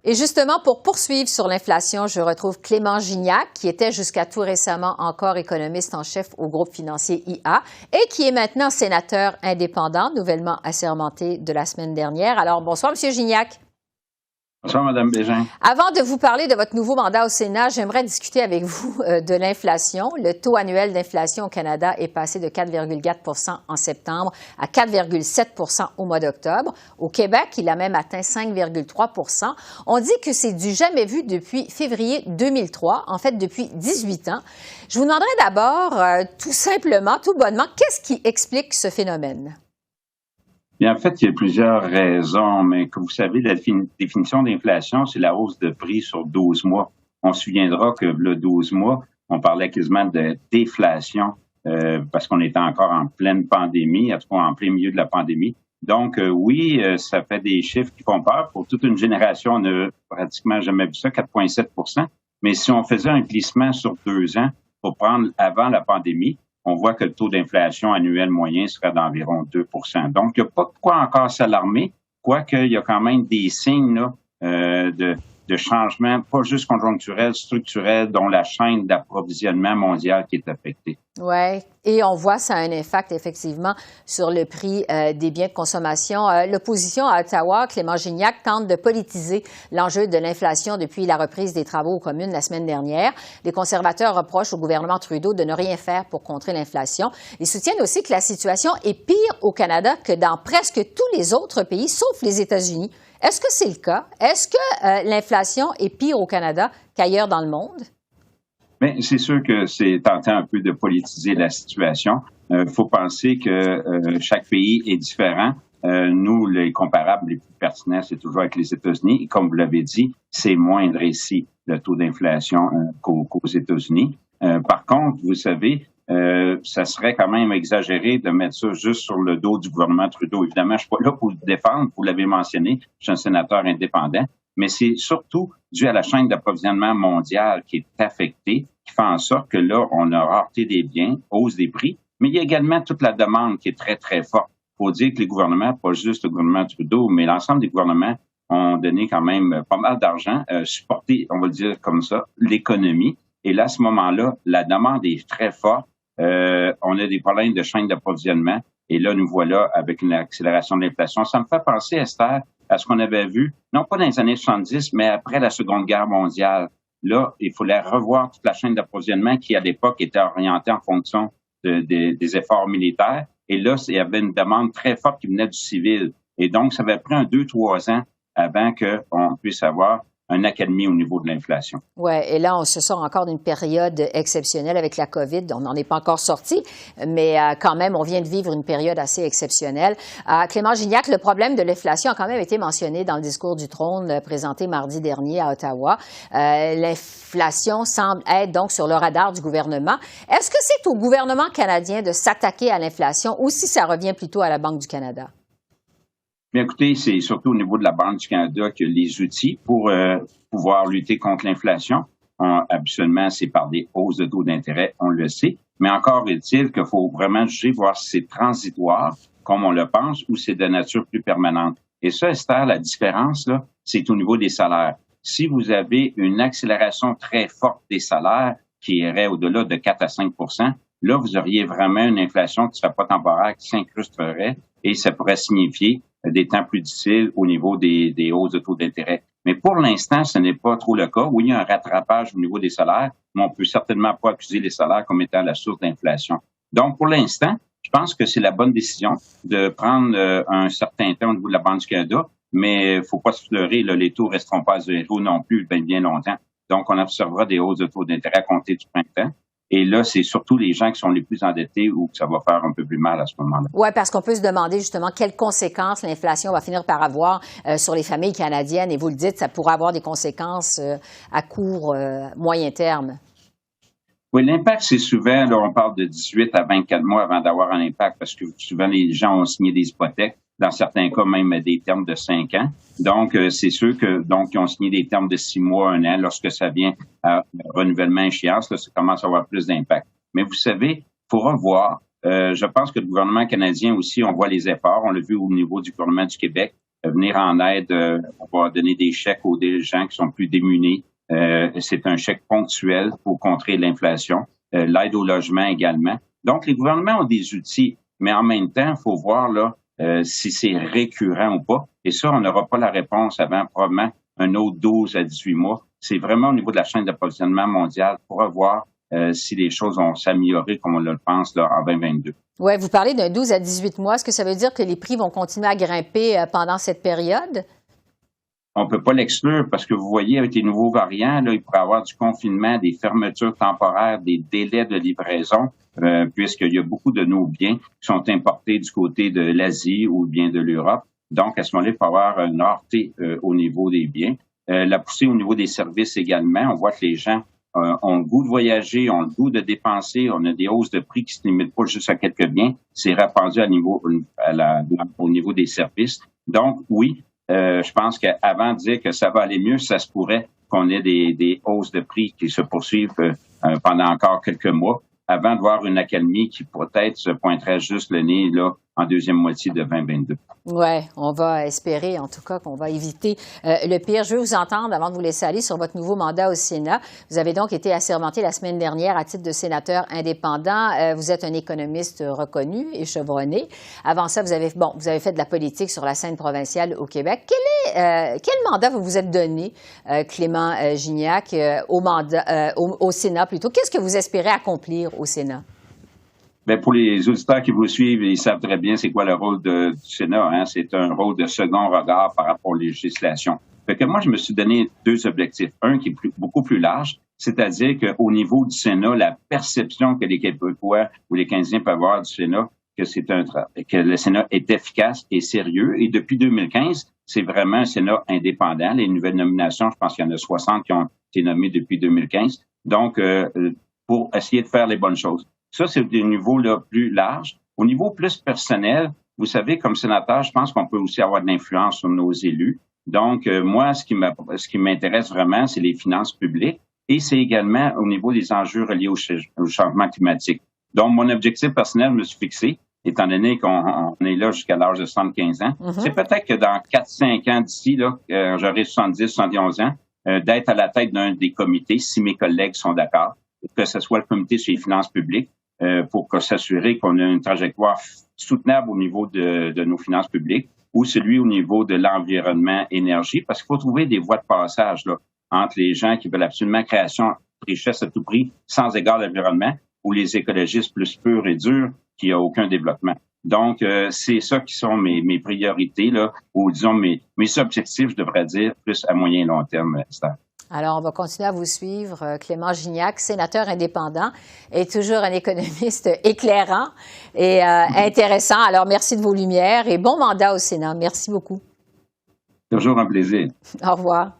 Et justement, pour poursuivre sur l'inflation, je retrouve Clément Gignac, qui était jusqu'à tout récemment encore économiste en chef au groupe financier IA et qui est maintenant sénateur indépendant, nouvellement assermenté de la semaine dernière. Alors, bonsoir, M. Gignac. Bonsoir, Mme Bégin. Avant de vous parler de votre nouveau mandat au Sénat, j'aimerais discuter avec vous de l'inflation. Le taux annuel d'inflation au Canada est passé de 4,4 % en septembre à 4,7 % au mois d'octobre. Au Québec, il a même atteint 5,3 %. On dit que c'est du jamais vu depuis février 2003, en fait depuis 18 ans. Je vous demanderais d'abord, tout simplement, tout bonnement, qu'est-ce qui explique ce phénomène? Bien, en fait, il y a plusieurs raisons, mais comme vous savez, la définition d'inflation, c'est la hausse de prix sur 12 mois. On se souviendra que le 12 mois, on parlait quasiment de déflation parce qu'on était encore en pleine pandémie, en tout cas en plein milieu de la pandémie. Donc, oui, ça fait des chiffres qui font peur. Pour toute une génération, on n'a pratiquement jamais vu ça, 4,7 %. Mais si on faisait un glissement sur 2 ans pour prendre avant la pandémie, on voit que le taux d'inflation annuel moyen serait d'environ 2 %. Donc, il n'y a pas de quoi encore s'alarmer, quoique il y a quand même des signes là, de changement, pas juste conjoncturel, structurel, dont la chaîne d'approvisionnement mondial qui est affectée. Oui, et on voit ça a un impact effectivement sur le prix des biens de consommation. L'opposition à Ottawa, Clément Gignac, tente de politiser l'enjeu de l'inflation depuis la reprise des travaux aux communes la semaine dernière. Les conservateurs reprochent au gouvernement Trudeau de ne rien faire pour contrer l'inflation. Ils soutiennent aussi que la situation est pire au Canada que dans presque tous les autres pays, sauf les États-Unis. Est-ce que c'est le cas? Est-ce que l'inflation est pire au Canada qu'ailleurs dans le monde? Mais c'est sûr que c'est tentant un peu de politiser la situation. Faut penser que chaque pays est différent. Nous, les comparables les plus pertinents, c'est toujours avec les États-Unis. Et comme vous l'avez dit, c'est moindre ici, le taux d'inflation qu'aux États-Unis. Par contre, vous savez, ça serait quand même exagéré de mettre ça juste sur le dos du gouvernement Trudeau. Évidemment, je suis pas là pour le défendre, vous l'avez mentionné, je suis un sénateur indépendant, mais c'est surtout dû à la chaîne d'approvisionnement mondiale qui est affectée, qui fait en sorte que là, on a rareté des biens, hausse des prix, mais il y a également toute la demande qui est très, très forte. Il faut dire que les gouvernements, pas juste le gouvernement Trudeau, mais l'ensemble des gouvernements ont donné quand même pas mal d'argent, supporté, on va le dire comme ça, l'économie. Et là, à ce moment-là, la demande est très forte. On a des problèmes de chaîne d'approvisionnement. Et là, nous voilà avec une accélération de l'inflation. Ça me fait penser, Esther, à ce qu'on avait vu, non pas dans les années 70, mais après la Seconde Guerre mondiale. Là, il fallait revoir toute la chaîne d'approvisionnement qui, à l'époque, était orientée en fonction des efforts militaires. Et là, il y avait une demande très forte qui venait du civil. Et donc, ça avait pris 2-3 ans avant qu'on puisse avoir un accalmie au niveau de l'inflation. Oui, et là, on se sort encore d'une période exceptionnelle avec la COVID. On n'en est pas encore sorti, mais quand même, on vient de vivre une période assez exceptionnelle. Clément Gignac, le problème de l'inflation a quand même été mentionné dans le discours du trône présenté mardi dernier à Ottawa. L'inflation semble être donc sur le radar du gouvernement. Est-ce que c'est au gouvernement canadien de s'attaquer à l'inflation ou si ça revient plutôt à la Banque du Canada? Bien, écoutez, c'est surtout au niveau de la Banque du Canada que les outils pour pouvoir lutter contre l'inflation, habituellement, c'est par des hausses de taux d'intérêt, on le sait. Mais encore est-il qu'il faut vraiment juger, voir si c'est transitoire, comme on le pense, ou c'est de nature plus permanente. Et ça, Esther, la différence, là, c'est au niveau des salaires. Si vous avez une accélération très forte des salaires qui irait au-delà de 4 à 5 %, là, vous auriez vraiment une inflation qui ne serait pas temporaire, qui s'incrusterait, et ça pourrait signifier des temps plus difficiles au niveau des hausses de taux d'intérêt. Mais pour l'instant, ce n'est pas trop le cas. Oui, il y a un rattrapage au niveau des salaires, mais on peut certainement pas accuser les salaires comme étant la source d'inflation. Donc, pour l'instant, je pense que c'est la bonne décision de prendre un certain temps au niveau de la Banque du Canada, mais il faut pas se fleurer, là, les taux resteront pas à zéro non plus bien longtemps. Donc, on observera des hausses de taux d'intérêt à compter du printemps. Et là, c'est surtout les gens qui sont les plus endettés où ça va faire un peu plus mal à ce moment-là. Oui, parce qu'on peut se demander justement quelles conséquences l'inflation va finir par avoir sur les familles canadiennes. Et vous le dites, ça pourrait avoir des conséquences à court, moyen terme. Oui, l'impact, c'est souvent, là, on parle de 18 à 24 mois avant d'avoir un impact parce que souvent, les gens ont signé des hypothèques. Dans certains cas, même des termes de 5 ans. Donc, c'est sûr que, ils ont signé des termes de 6 mois, 1 an. Lorsque ça vient à renouvellement échéance, là, ça commence à avoir plus d'impact. Mais vous savez, il faut revoir. Je pense que le gouvernement canadien aussi, on voit les efforts. On l'a vu au niveau du gouvernement du Québec, venir en aide. On va donner des chèques aux gens qui sont plus démunis. C'est un chèque ponctuel pour contrer l'inflation. L'aide au logement également. Donc, les gouvernements ont des outils, mais en même temps, il faut voir là si c'est récurrent ou pas. Et ça, on n'aura pas la réponse avant probablement un autre 12 à 18 mois. C'est vraiment au niveau de la chaîne d'approvisionnement mondiale pour voir si les choses vont s'améliorer comme on le pense là, en 2022. Oui, vous parlez d'un 12 à 18 mois. Est-ce que ça veut dire que les prix vont continuer à grimper pendant cette période? On peut pas l'exclure parce que vous voyez, avec les nouveaux variants, là, il pourrait y avoir du confinement, des fermetures temporaires, des délais de livraison, puisqu'il y a beaucoup de nos biens qui sont importés du côté de l'Asie ou bien de l'Europe. Donc, à ce moment-là, il peut y avoir une rareté au niveau des biens. La poussée au niveau des services également. On voit que les gens ont le goût de voyager, ont le goût de dépenser. On a des hausses de prix qui se limitent pas juste à quelques biens. C'est répandu au niveau des services. Donc, oui, je pense qu'avant de dire que ça va aller mieux, ça se pourrait qu'on ait des hausses de prix qui se poursuivent pendant encore quelques mois, avant de voir une accalmie qui peut-être se pointerait juste le nez là en deuxième moitié de 2022. Oui, on va espérer en tout cas qu'on va éviter le pire. Je veux vous entendre avant de vous laisser aller sur votre nouveau mandat au Sénat. Vous avez donc été assermenté la semaine dernière à titre de sénateur indépendant. Vous êtes un économiste reconnu et chevronné. Avant ça, vous avez fait de la politique sur la scène provinciale au Québec. Quel mandat vous vous êtes donné, Clément Gignac, au Sénat plutôt? Qu'est-ce que vous espérez accomplir au Sénat? Bien, pour les auditeurs qui vous suivent, ils savent très bien c'est quoi le rôle du Sénat. Hein? C'est un rôle de second regard par rapport aux législations. Fait que moi, je me suis donné deux objectifs. Un qui est beaucoup plus large, c'est-à-dire qu'au niveau du Sénat, la perception que les Québécois ou les Canadiens peuvent avoir du Sénat, que le Sénat est efficace et sérieux. Et depuis 2015, c'est vraiment un Sénat indépendant. Les nouvelles nominations, je pense qu'il y en a 60 qui ont été nommées depuis 2015. Donc, pour essayer de faire les bonnes choses. Ça, c'est au niveau là, plus large. Au niveau plus personnel, vous savez, comme sénateur, je pense qu'on peut aussi avoir de l'influence sur nos élus. Donc, moi, ce qui m'intéresse vraiment, c'est les finances publiques et c'est également au niveau des enjeux reliés au changement climatique. Donc, mon objectif personnel, je me suis fixé, étant donné qu'on est là jusqu'à l'âge de 75 ans, c'est peut-être que dans 4-5 ans d'ici, là, j'aurai 70-71 ans, d'être à la tête d'un des comités, si mes collègues sont d'accord, que ce soit le comité sur les finances publiques, pour s'assurer qu'on a une trajectoire soutenable au niveau de nos finances publiques ou celui au niveau de l'environnement énergie, parce qu'il faut trouver des voies de passage là, entre les gens qui veulent absolument création de richesse à tout prix sans égard à l'environnement ou les écologistes plus purs et durs qui n'ont aucun développement. Donc, c'est ça qui sont mes priorités, là, ou disons mes objectifs, je devrais dire, plus à moyen et long terme, Esther. Alors, on va continuer à vous suivre. Clément Gignac, sénateur indépendant, est toujours un économiste éclairant et intéressant. Alors, merci de vos lumières et bon mandat au Sénat. Merci beaucoup. Toujours un plaisir. Au revoir.